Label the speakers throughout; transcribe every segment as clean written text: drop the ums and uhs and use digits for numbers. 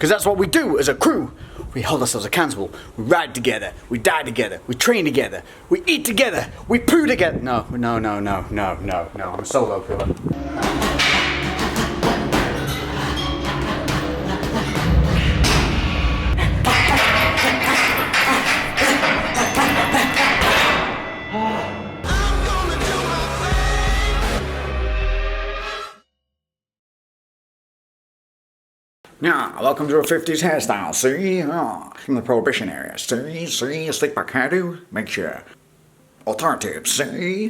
Speaker 1: because that's what we do as a crew. We hold ourselves accountable. We ride together. We die together. We train together. We eat together. We poo together. No. I'm a solo killer. Yeah, welcome to a 50s hairstyle, see? Oh, from the Prohibition area, see? Slick back hairdo makes you alternative, see?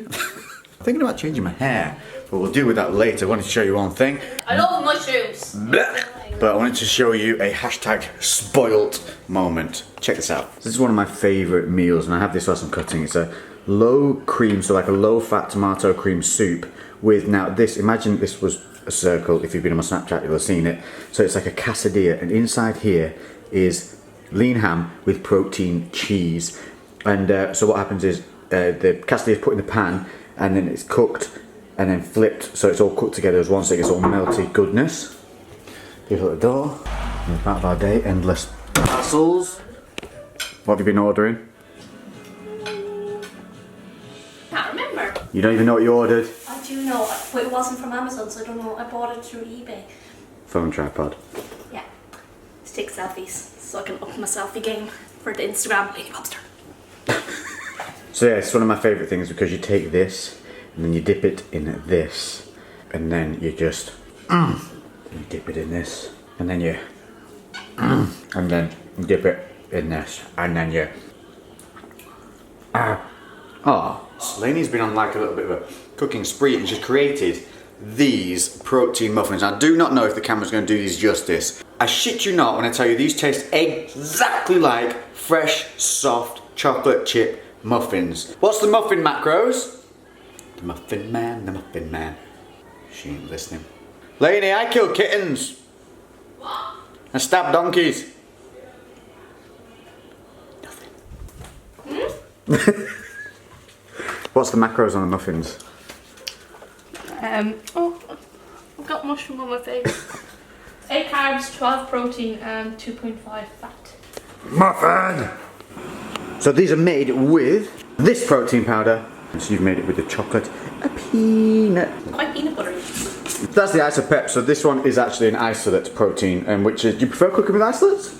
Speaker 1: Thinking about changing my hair, but we'll deal with that later. I wanted to show you one thing.
Speaker 2: I love mushrooms.
Speaker 1: But I wanted to show you a hashtag spoilt moment. Check this out. This is one of my favourite meals, and I have this whilst I'm cutting. It's a low cream, so like a low fat tomato cream soup with, now this, imagine this was a circle. If you've been on my Snapchat, you'll have seen it. So it's like a quesadilla, and inside here is lean ham with protein cheese. And so what happens is the quesadilla is put in the pan, and then it's cooked and then flipped, so it's all cooked together as one, so it gets all melty goodness. Here's at the door. And part of our day, endless parcels. What have you been ordering?
Speaker 2: Can't remember.
Speaker 1: You don't even know what you ordered?
Speaker 2: I do know, but it wasn't from Amazon, so I don't know. I bought it through eBay.
Speaker 1: Phone tripod.
Speaker 2: Yeah. To take selfies, so I can up my selfie game for the Instagram Lady Lobster.
Speaker 1: So yeah, it's one of my favourite things because you take this and then you dip it in this, and then you just you dip it in this, and then you and then you dip it in this, and then you Lainey's been on like a little bit of a cooking spree, and she's created these protein muffins. I do not know if the camera's going to do these justice. I shit you not when I tell you these taste exactly like fresh, soft chocolate chip muffins. What's the muffin macros? The muffin man, the muffin man. She ain't listening. Lainey, I kill kittens.
Speaker 2: What?
Speaker 1: And stab donkeys. Nothing. What's the macros on the muffins?
Speaker 2: I've got mushroom on my face. 8 carbs, 12 protein, and 2.5 fat.
Speaker 1: Muffin! So these are made with this protein powder. So you've made it with the chocolate, a peanut.
Speaker 2: Quite peanut buttery.
Speaker 1: That's the isopep. So this one is actually an isolate protein, and which is, do you prefer cooking with isolates?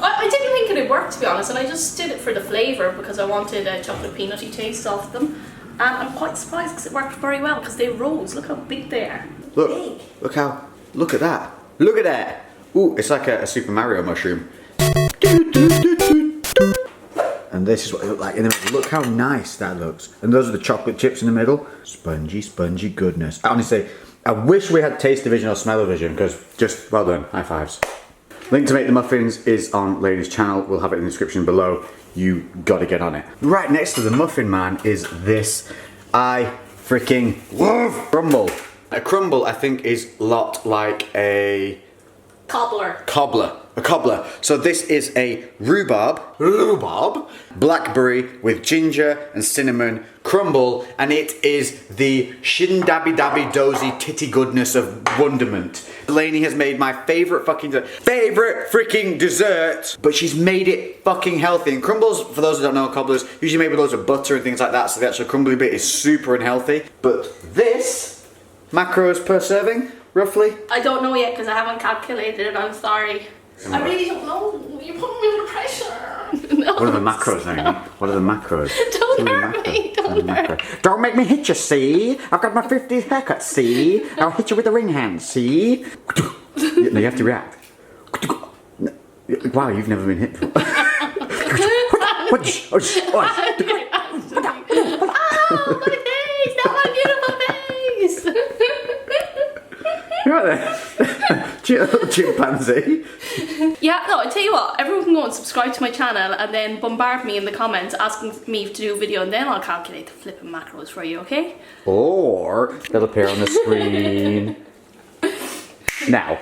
Speaker 2: I didn't think it'd work, to be honest, and I just did it for the flavour because I wanted a chocolate peanutty taste off them. And I'm quite surprised because it worked very well because they rose. Look how big they are.
Speaker 1: Look,
Speaker 2: Big.
Speaker 1: look at that. Look at that. Ooh, it's like a Super Mario mushroom. And this is what it looked like in the middle. Look how nice that looks. And those are the chocolate chips in the middle. Spongy, spongy goodness. Honestly, I wish we had taste division or smell division, because just, well done, high fives. Link to make the muffins is on Lainey's channel. We'll have it in the description below. You gotta get on it. Right next to the muffin man is this. I freaking love crumble. A crumble, I think, is a lot like a
Speaker 2: Cobbler.
Speaker 1: A cobbler. So this is a rhubarb, blackberry with ginger and cinnamon crumble, and it is the shin-dabby dozy titty goodness of wonderment. Lainey has made my favorite freaking dessert, but she's made it fucking healthy. And crumbles, for those who don't know, cobblers usually made with loads of butter and things like that, so the actual crumbly bit is super unhealthy. But this, macros per serving, roughly?
Speaker 2: I don't know yet because I haven't calculated it, I'm sorry. I really don't know. You're putting me under pressure. No,
Speaker 1: what are the macros, Lainey? What are the macros?
Speaker 2: Don't hurt me. Don't hurt.
Speaker 1: Don't make me hit you, see? I've got my 50s haircut, see? I'll hit you with the ring hand, see? No, you have to react. Wow, you've never been hit before.
Speaker 2: Oh, my face! Not my beautiful face!
Speaker 1: You right there? Little chimpanzee.
Speaker 2: Yeah, no, I tell you what, everyone can go and subscribe to my channel and then bombard me in the comments asking me to do a video, and then I'll calculate the flipping macros for you, okay?
Speaker 1: Or they'll appear on the screen. Now.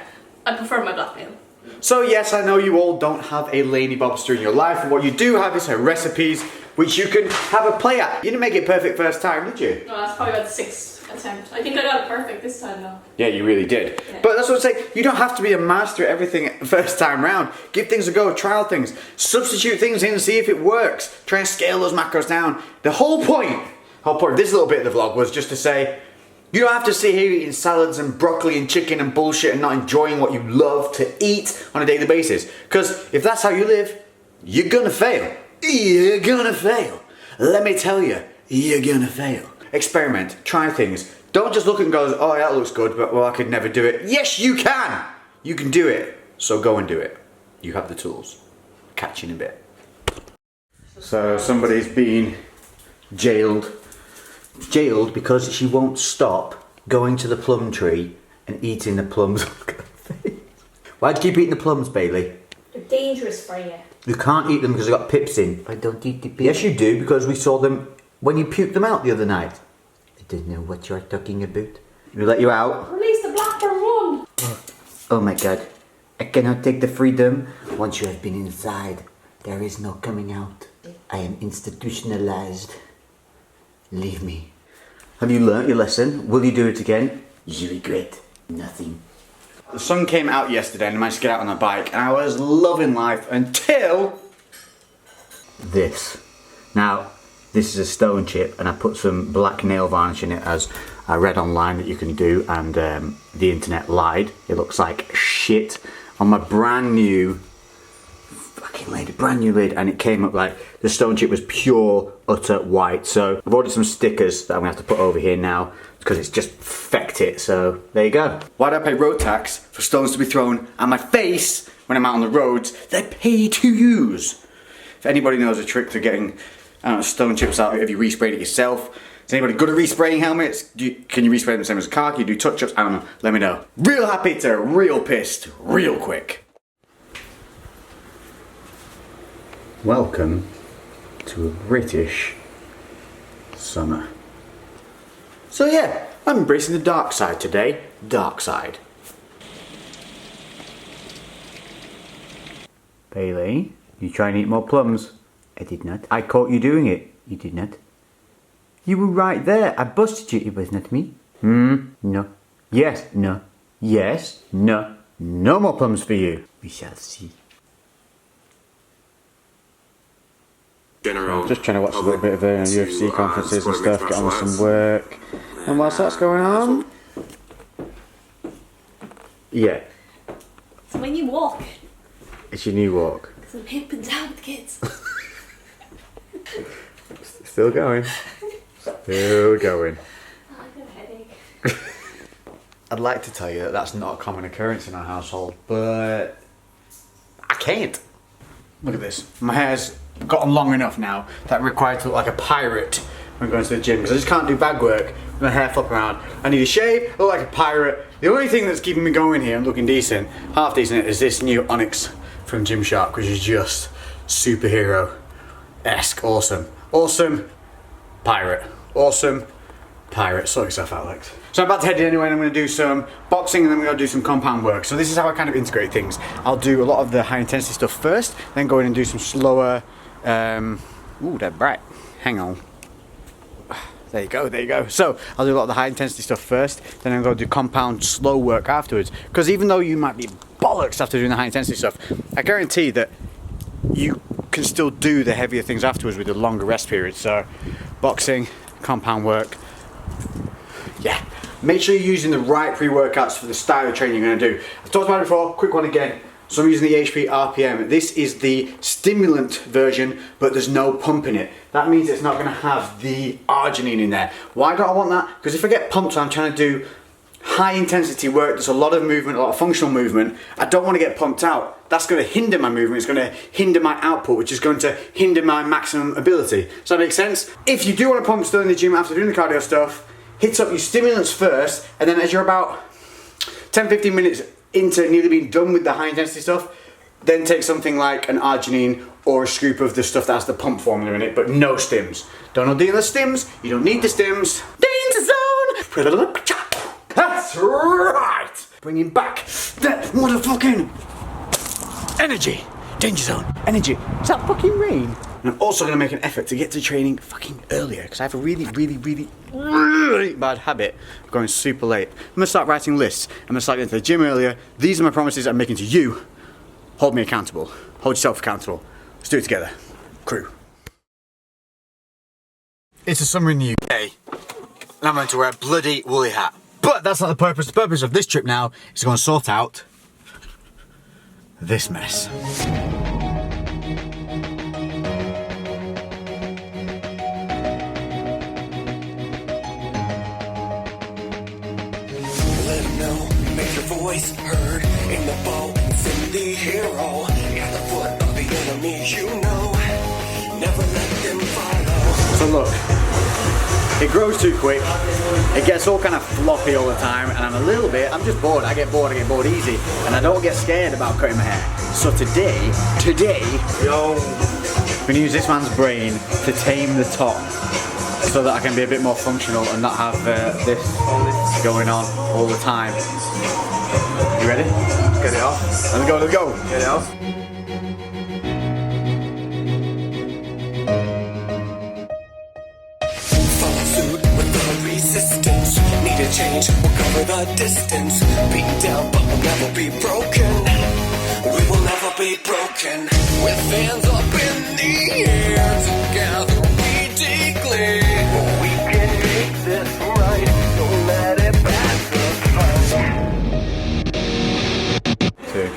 Speaker 2: I prefer my blackmail.
Speaker 1: So yes, I know you all don't have a Lainey Bobster in your life, and what you do have is her recipes, which you can have a play at. You didn't make it perfect first time, did you?
Speaker 2: No, that's probably about the 6th attempt. I think I got it perfect this time though.
Speaker 1: Yeah, you really did.
Speaker 2: Yeah.
Speaker 1: But that's what I'm saying. You don't have to be a master at everything first time round. Give things a go, trial things, substitute things in and see if it works. Try and scale those macros down. The whole point of this little bit of the vlog was just to say, you don't have to sit here eating salads and broccoli and chicken and bullshit and not enjoying what you love to eat on a daily basis. Because if that's how you live, you're gonna fail. You're gonna fail. Let me tell you, you're gonna fail. Experiment, try things. Don't just look and go, oh, that looks good, but well, I could never do it. Yes, you can. You can do it. So go and do it. You have the tools. Catch you in a bit. So somebody's been jailed because she won't stop going to the plum tree and eating the plums. Why'd you keep eating the plums, Bailey?
Speaker 2: They're dangerous for you.
Speaker 1: You can't eat them because they've got pips in. I don't eat the pips. Yes, you do, because we saw them when you puked them out the other night. I don't know what you're talking about. We let you out.
Speaker 2: Release the blackburn one.
Speaker 1: Oh my god. I cannot take the freedom. Once you have been inside, there is no coming out. I am institutionalized. Leave me. Have you learnt your lesson? Will you do it again? You regret nothing. The sun came out yesterday and I managed to get out on a bike and I was loving life until this. Now, this is a stone chip and I put some black nail varnish in it, as I read online that you can do, and the internet lied. It looks like shit on my brand new lid, and it came up like the stone chip was pure utter white. So I've ordered some stickers that I'm gonna have to put over here now because it's just fecked it. So there you go. Why do I pay road tax for stones to be thrown at my face when I'm out on the roads? They pay to use. If anybody knows a trick to getting stone chips out, have you resprayed it yourself? Is anybody good at respraying helmets? Can you respray them the same as a car? Can you do touch-ups? I don't know. Let me know. Real happy to real pissed real quick. Welcome to a British summer. So yeah, I'm embracing the dark side today. Dark side. Bailey, you try and eat more plums? I did not. I caught you doing it. You did not. You were right there. I busted you. It was not me. No. Yes, no. Yes, no. No more plums for you. We shall see.
Speaker 3: General.
Speaker 1: Just trying to watch a little bit of UFC conferences and stuff, get on with some work. And whilst that's going on, yeah,
Speaker 2: So when you walk,
Speaker 1: it's your new walk.
Speaker 2: because I'm hip and down with kids.
Speaker 1: Still going. Still going.
Speaker 2: I got a headache.
Speaker 1: I'd like to tell you that that's not a common occurrence in our household, but I can't. Look at this. My hair's gotten long enough now that I'm required to look like a pirate when going to the gym, because I just can't do bag work with my hair flopping around. I need a shave, look like a pirate. The only thing that's keeping me going here and looking decent, half decent, is this new Onyx from Gymshark, which is just superhero-esque. Awesome. Awesome pirate. Awesome pirate. Sort yourself out, Lex. So I'm about to head in anyway, and I'm going to do some boxing and then we're going to do some compound work. So this is how I kind of integrate things. I'll do a lot of the high intensity stuff first, then go in and do some slower, ooh, they're bright. Hang on. There you go, there you go. So I'll do a lot of the high intensity stuff first, then I'm going to do compound slow work afterwards. Because even though you might be bollocks after doing the high intensity stuff, I guarantee that you can still do the heavier things afterwards with the longer rest periods. So boxing, compound work. Yeah. Make sure you're using the right pre-workouts for the style of training you're going to do. I've talked about it before, quick one again. So I'm using the HP RPM. This is the stimulant version, but there's no pump in it. That means it's not going to have the arginine in there. Why don't I want that? Because if I get pumped when I'm trying to do high intensity work, there's a lot of movement, a lot of functional movement, I don't want to get pumped out. That's going to hinder my movement, it's going to hinder my output, which is going to hinder my maximum ability. Does that make sense? If you do want to pump still in the gym after doing the cardio stuff, hit up your stimulants first, and then as you're about 10-15 minutes into nearly being done with the high intensity stuff, then take something like an arginine or a scoop of the stuff that has the pump formula in it, but no stims. Don't do the stims, you don't need the stims. Danger zone! That's right! Bringing back that motherfucking energy. Danger zone, energy. Is that fucking rain? And I'm also going to make an effort to get to training fucking earlier because I have a really bad habit of going super late. I'm going to start writing lists. I'm going to start getting to the gym earlier. These are my promises I'm making to you. Hold me accountable. Hold yourself accountable. Let's do it together. Crew. It's a summer in the UK and I'm going to wear a bloody woolly hat. But that's not the purpose. The purpose of this trip now is to go and sort out this mess.
Speaker 3: Let him know, make your voice heard in the boat, send the hero at the foot of the enemy, you know, never let them follow.
Speaker 1: So look, it grows too quick, it gets all kind of floppy all the time, and I'm just bored. I get bored easy, and I don't get scared about cutting my hair. So today, yo, I'm gonna use this man's brain to tame the top so that I can be a bit more functional and not have this going on all the time. You ready?
Speaker 4: Get it off.
Speaker 1: Let's go.
Speaker 4: Get it off.
Speaker 3: Follow suit with the resistance. Need a change, we'll cover the distance. Beaten down, but we'll never be broken. We will never be broken. With hands up in the air, together we declare we can make this right. Don't let it pass us by.
Speaker 1: 2.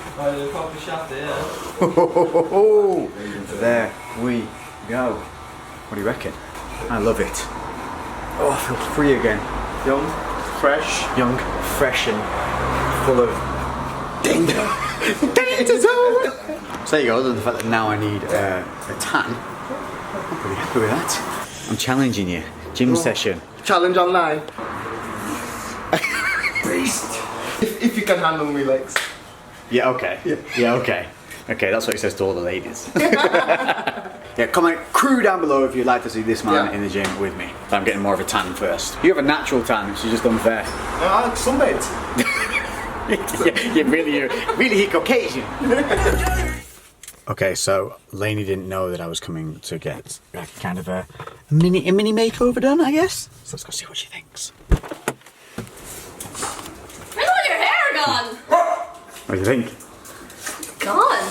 Speaker 1: There we go. What do you reckon? I love it. Oh, I feel free again.
Speaker 4: Young, fresh.
Speaker 1: Young, fresh and full of danger. Danger zone! So there you go, other than the fact that now I need a tan, I'm pretty happy with that. I'm challenging you. Gym session.
Speaker 4: Challenge online. Beast. If you can handle me, Lex.
Speaker 1: Yeah, okay. Yeah, okay. Okay, that's what he says to all the ladies. Yeah, comment crew down below if you'd like to see this man in the gym with me. So I'm getting more of a tan first. You have a natural tan, which is just unfair.
Speaker 4: Sunbed.
Speaker 1: You're really Caucasian. Okay, so Lainey didn't know that I was coming to get kind of a mini makeover done, I guess. So let's go see what she thinks.
Speaker 2: Where's all your hair gone?
Speaker 1: What do you think?
Speaker 2: Gone.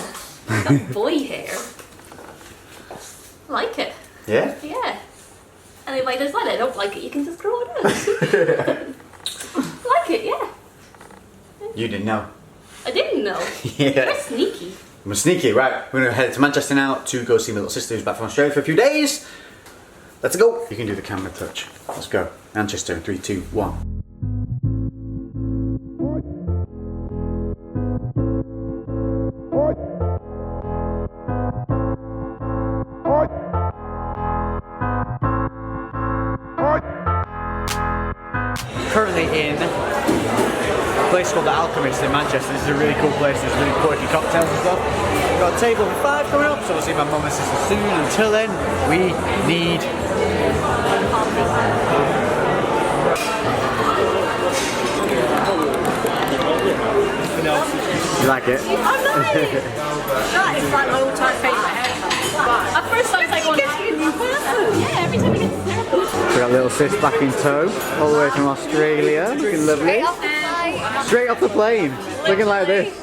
Speaker 2: Got boy hair. I like it.
Speaker 1: Yeah?
Speaker 2: Yeah. And if I decide I don't like it, you can just grow it out. I like it, yeah.
Speaker 1: You didn't know.
Speaker 2: I didn't know.
Speaker 1: Yeah.
Speaker 2: You're sneaky.
Speaker 1: I'm sneaky, right? We're gonna head to Manchester now to go see my little sister who's back from Australia for a few days. Let's go. You can do the camera touch. Let's go. Manchester, 3, 2, 1. Currently in a place called The Alchemist in Manchester. This is a really cool place. There's really quirky cocktails and stuff. We've got a table for 5 coming up, so we'll see my mum and sister soon. Until then, we need You like it?
Speaker 2: I'm not really. That is like my all-time favourite haircut. At first I was like, yeah, every time I get to therapy.
Speaker 1: We got little sis back in tow, all the way from Australia. Looking lovely. Straight off the plane. Looking like this.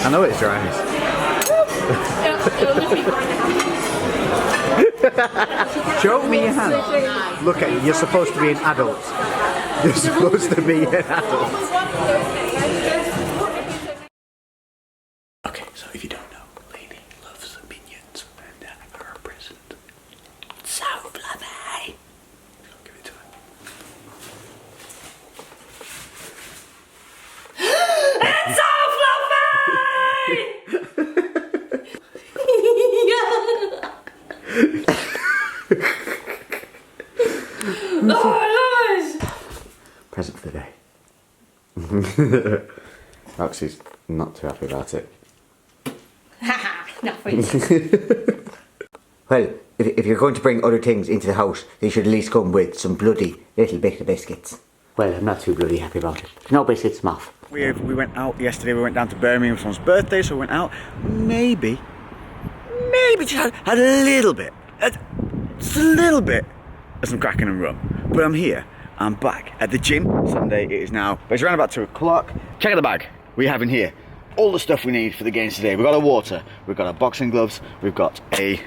Speaker 1: I know it's dry. Show me your hand. Look at you. You're supposed to be an adult. You're supposed to be an adult. Okay, so if you don't know, Lady loves minions, and I got her a present. So fluffy.
Speaker 2: Oh, I love
Speaker 1: Present for the day. Roxy's not too happy about it.
Speaker 2: it. Haha, not for you.
Speaker 5: Well, if you're going to bring other things into the house, they should at least come with some bloody little bit of biscuits. Well, I'm not too bloody happy about it. No biscuits, I'm off.
Speaker 1: We went out yesterday, we went down to Birmingham for someone's birthday, so we went out. Maybe just had a little bit, just a little bit of some cracking and rum. But I'm here, I'm back at the gym. Sunday, it is now, but it's around about 2 o'clock. Check out the bag we have in here. All the stuff we need for the games today. We've got our water, we've got our boxing gloves, we've got a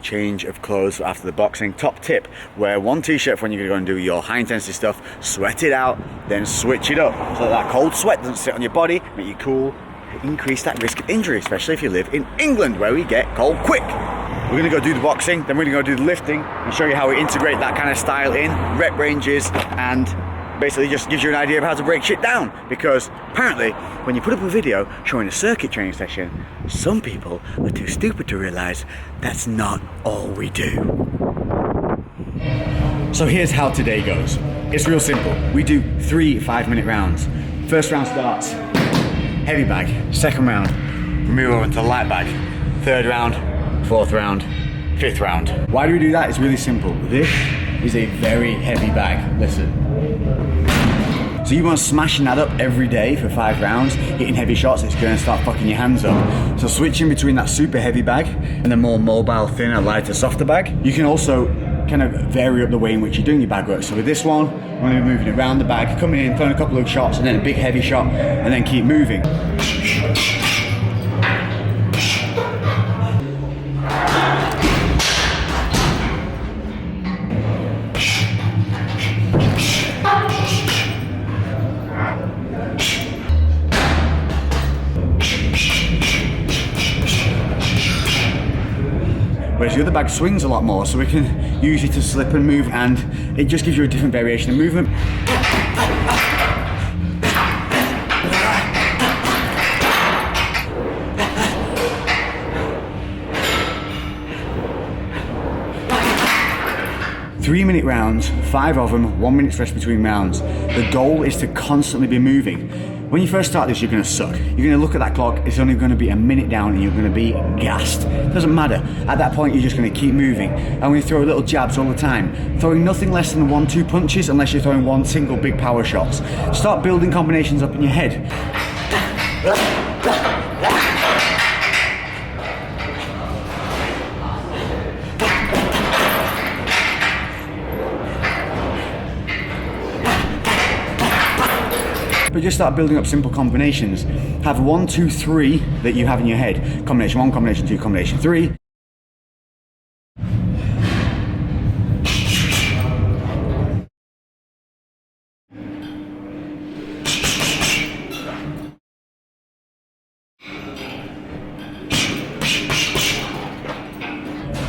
Speaker 1: change of clothes after the boxing. Top tip, wear one t-shirt when you're going to go and do your high intensity stuff, sweat it out, then switch it up so that cold sweat doesn't sit on your body, make you cool, increase that risk of injury, especially if you live in England where we get cold quick. We're going to go do the boxing, then we're going to go do the lifting and show you how we integrate that kind of style in, rep ranges, and basically just gives you an idea of how to break shit down, because apparently when you put up a video showing a circuit training session, some people are too stupid to realise that's not all we do. So here's how today goes. It's real simple. We do 3 5-minute rounds. First round starts, heavy bag. Second round, we move over to light bag. Third round, fourth round, fifth round. Why do we do that? It's really simple. This is a very heavy bag. Listen. So you want smashing that up every day for 5 rounds, hitting heavy shots, it's going to start fucking your hands up. So switching between that super heavy bag and the more mobile, thinner, lighter, softer bag. You can also kind of vary up the way in which you're doing your bag work. So with this one, I'm going to be moving it around the bag, coming in, throwing a couple of shots, and then a big heavy shot, and then keep moving. Whereas the other bag swings a lot more, so we can use it to slip and move, and it just gives you a different variation of movement. Three-minute rounds, 5 of them, 1 minute's rest between rounds. The goal is to constantly be moving. When you first start this, you're going to suck. You're going to look at that clock, it's only going to be a minute down and you're going to be gassed. It doesn't matter. At that point, you're just going to keep moving. And we throw little jabs all the time. Throwing nothing less than 1-2 punches unless you're throwing one single big power shots. Start building combinations up in your head. But just start building up simple combinations. Have 1, 2, 3 that you have in your head. Combination 1, combination 2, combination 3.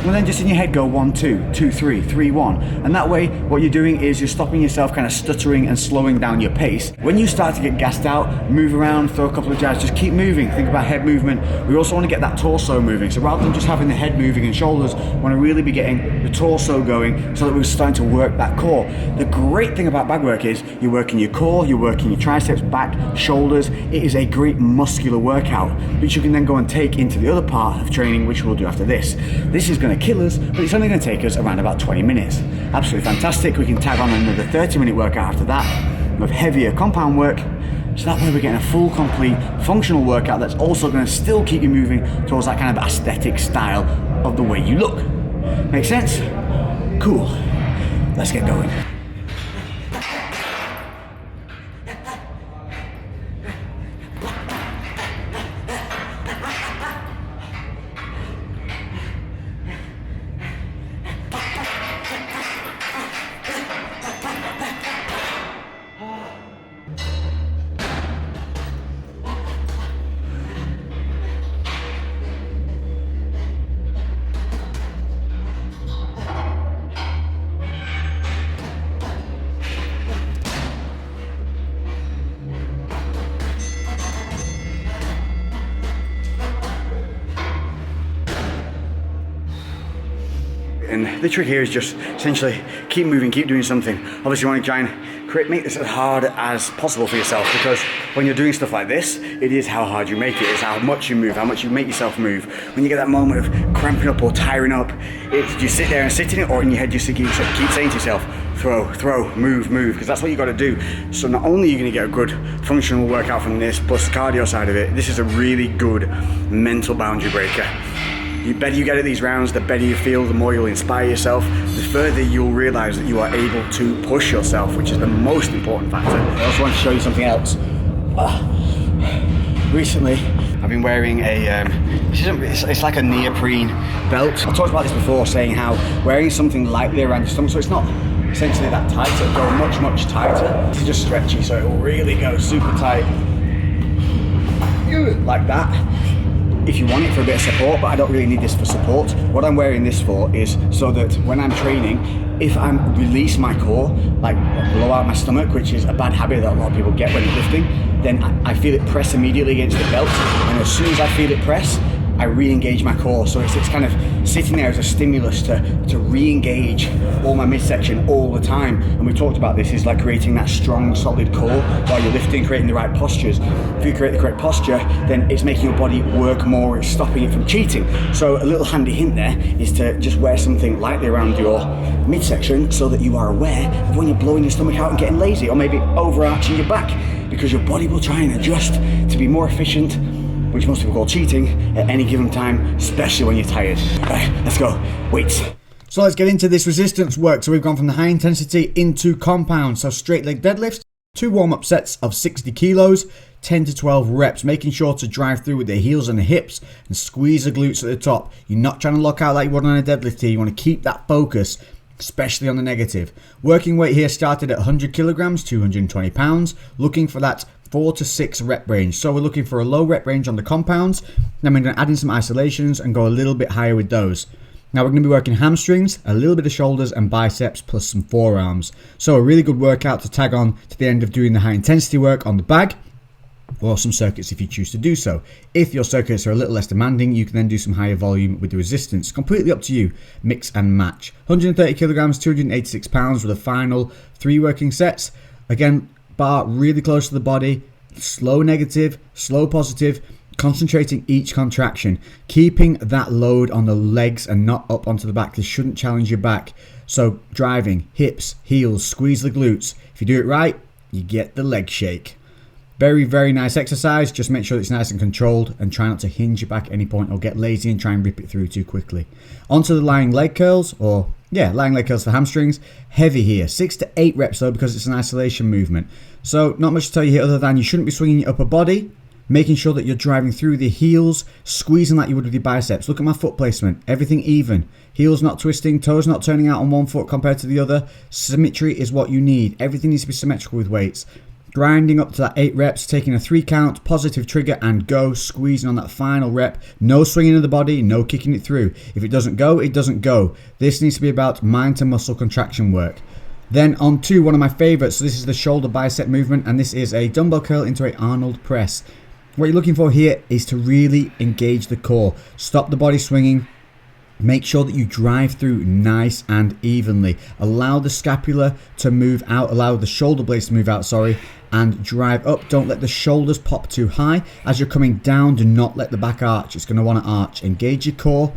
Speaker 1: And then just in your head go 1, 2, 2, 3, 3, 1. And that way, what you're doing is you're stopping yourself kind of stuttering and slowing down your pace. When you start to get gassed out, move around, throw a couple of jabs, just keep moving. Think about head movement. We also want to get that torso moving. So rather than just having the head moving and shoulders, we want to really be getting the torso going so that we're starting to work that core. The great thing about bag work is you're working your core, you're working your triceps, back, shoulders. It is a great muscular workout, which you can then go and take into the other part of training, which we'll do after this. This is going to kill us, but it's only going to take us around about 20 minutes. Absolutely fantastic. We can tag on another 30-minute workout after that with heavier compound work, so that way we're getting a full, complete, functional workout that's also going to still keep you moving towards that kind of aesthetic style of the way you look. Make sense? Cool. Let's get going. And the trick here is just essentially keep moving, keep doing something. Obviously you want to try and make this as hard as possible for yourself, because when you're doing stuff like this, it is how hard you make it. It's how much you move, how much you make yourself move. When you get that moment of cramping up or tiring up, you sit there and sit in it, or in your head you keep saying to yourself, throw, move, because that's what you got to do. So not only are you going to get a good functional workout from this, plus the cardio side of it, this is a really good mental boundary breaker. The better you get at these rounds, the better you feel, the more you'll inspire yourself, the further you'll realise that you are able to push yourself, which is the most important factor. I also want to show you something else. Recently, I've been wearing it's like a neoprene belt. I talked about this before, saying how wearing something lightly around your stomach, so it's not essentially that tight, it'll go much tighter. It's just stretchy, so it will really go super tight, like that. If you want it for a bit of support, but I don't really need this for support. What I'm wearing this for is so that when I'm training, if I release my core, like blow out my stomach, which is a bad habit that a lot of people get when they're lifting, then I feel it press immediately against the belt, and as soon as I feel it press, I re-engage my core. So it's kind of sitting there as a stimulus to re-engage all my midsection all the time. And we talked about this, is like creating that strong, solid core while you're lifting, creating the right postures. If you create the correct posture, then it's making your body work more, it's stopping it from cheating. So a little handy hint there is to just wear something lightly around your midsection so that you are aware of when you're blowing your stomach out and getting lazy, or maybe overarching your back, because your body will try and adjust to be more efficient, which most people call cheating, at any given time, especially when you're tired. Right, let's go. Weights. So let's get into this resistance work. So we've gone from the high intensity into compound. So straight leg deadlifts, 2 warm-up sets of 60 kilos, 10 to 12 reps, making sure to drive through with the heels and the hips and squeeze the glutes at the top. You're not trying to lock out like you would on a deadlift here. You want to keep that focus, especially on the negative. Working weight here started at 100 kilograms, 220 pounds, looking for that 4 to 6 rep range. So we're looking for a low rep range on the compounds. Then we're going to add in some isolations and go a little bit higher with those. Now we're going to be working hamstrings, a little bit of shoulders and biceps, plus some forearms. So a really good workout to tag on to the end of doing the high intensity work on the bag, or some circuits if you choose to do so. If your circuits are a little less demanding, you can then do some higher volume with the resistance. Completely up to you. Mix and match. 130 kilograms, 286 pounds with a final 3 working sets. Again, bar really close to the body, slow negative, slow positive, concentrating each contraction, keeping that load on the legs and not up onto the back. This shouldn't challenge your back. So driving, hips, heels, squeeze the glutes. If you do it right, you get the leg shake. Very, very nice exercise. Just make sure it's nice and controlled and try not to hinge your back at any point or get lazy and try and rip it through too quickly. Onto the lying leg curls, lying leg curls for hamstrings. Heavy here, 6 to 8 reps though, because it's an isolation movement. So not much to tell you here other than you shouldn't be swinging your upper body, making sure that you're driving through the heels, squeezing like you would with your biceps. Look at my foot placement, everything even. Heels not twisting, toes not turning out on one foot compared to the other. Symmetry is what you need. Everything needs to be symmetrical with weights. Grinding up to that 8 reps, taking a 3 count, positive trigger and go, squeezing on that final rep. No swinging of the body, no kicking it through. If it doesn't go, it doesn't go. This needs to be about mind to muscle contraction work. Then on to one of my favorites. So this is the shoulder bicep movement, and this is a dumbbell curl into a Arnold press. What you're looking for here is to really engage the core. Stop the body swinging. Make sure that you drive through nice and evenly. Allow the scapula to move out, allow the shoulder blades to move out, and drive up. Don't let the shoulders pop too high. As you're coming down, do not let the back arch. It's going to want to arch. Engage your core.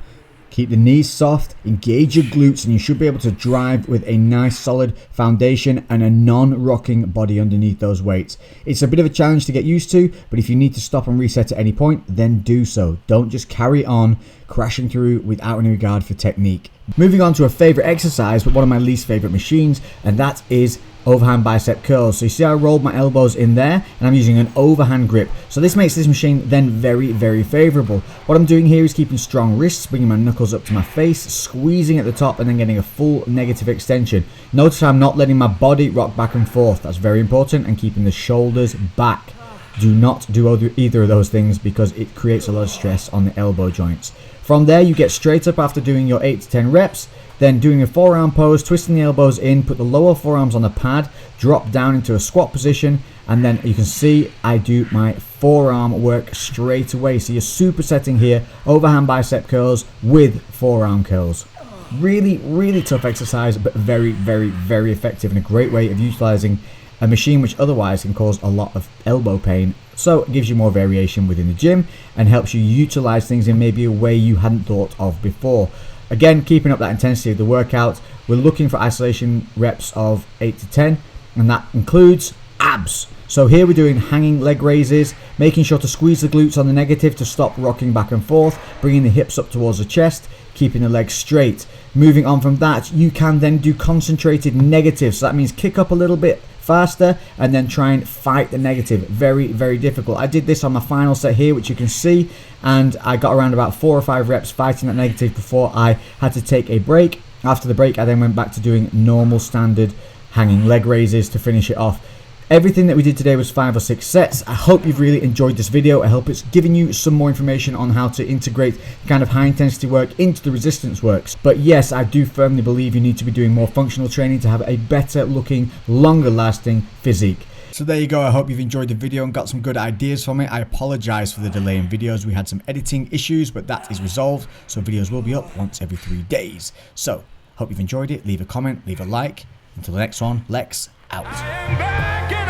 Speaker 1: Keep the knees soft, engage your glutes, and you should be able to drive with a nice solid foundation and a non-rocking body underneath those weights. It's a bit of a challenge to get used to, but if you need to stop and reset at any point, then do so. Don't just carry on crashing through without any regard for technique. Moving on to a favorite exercise, but one of my least favorite machines, and that is overhand bicep curls. So you see I rolled my elbows in there and I'm using an overhand grip. So this makes this machine then very, very favorable. What I'm doing here is keeping strong wrists, bringing my knuckles up to my face, squeezing at the top and then getting a full negative extension. Notice I'm not letting my body rock back and forth. That's very important, and keeping the shoulders back. Do not do either of those things because it creates a lot of stress on the elbow joints. From there you get straight up after doing your 8 to 10 reps. Then doing a forearm pose, twisting the elbows in, put the lower forearms on the pad, drop down into a squat position, and then you can see I do my forearm work straight away. So you're supersetting here overhand bicep curls with forearm curls.
Speaker 6: Really, really tough exercise, but very, very, very effective and a great way of utilizing a machine which otherwise can cause a lot of elbow pain. So it gives you more variation within the gym and helps you utilize things in maybe a way you hadn't thought of before. Again, keeping up that intensity of the workout, we're looking for isolation reps of 8 to 10, and that includes abs. So here we're doing hanging leg raises, making sure to squeeze the glutes on the negative to stop rocking back and forth, bringing the hips up towards the chest, keeping the legs straight. Moving on from that, you can then do concentrated negatives. So that means kick up a little bit faster and then try and fight the negative. Very, very difficult. I did this on my final set here, which you can see, and I got around about 4 or 5 reps fighting that negative before I had to take a break. After the break, I then went back to doing normal standard hanging leg raises to finish it off. Everything that we did today was 5 or 6 sets. I hope you've really enjoyed this video. I hope it's given you some more information on how to integrate kind of high intensity work into the resistance works. But yes, I do firmly believe you need to be doing more functional training to have a better looking, longer lasting physique. So there you go. I hope you've enjoyed the video and got some good ideas from it. I apologize for the delay in videos. We had some editing issues, but that is resolved. So videos will be up once every 3 days. So hope you've enjoyed it. Leave a comment, leave a like. Until the next one, Lex out.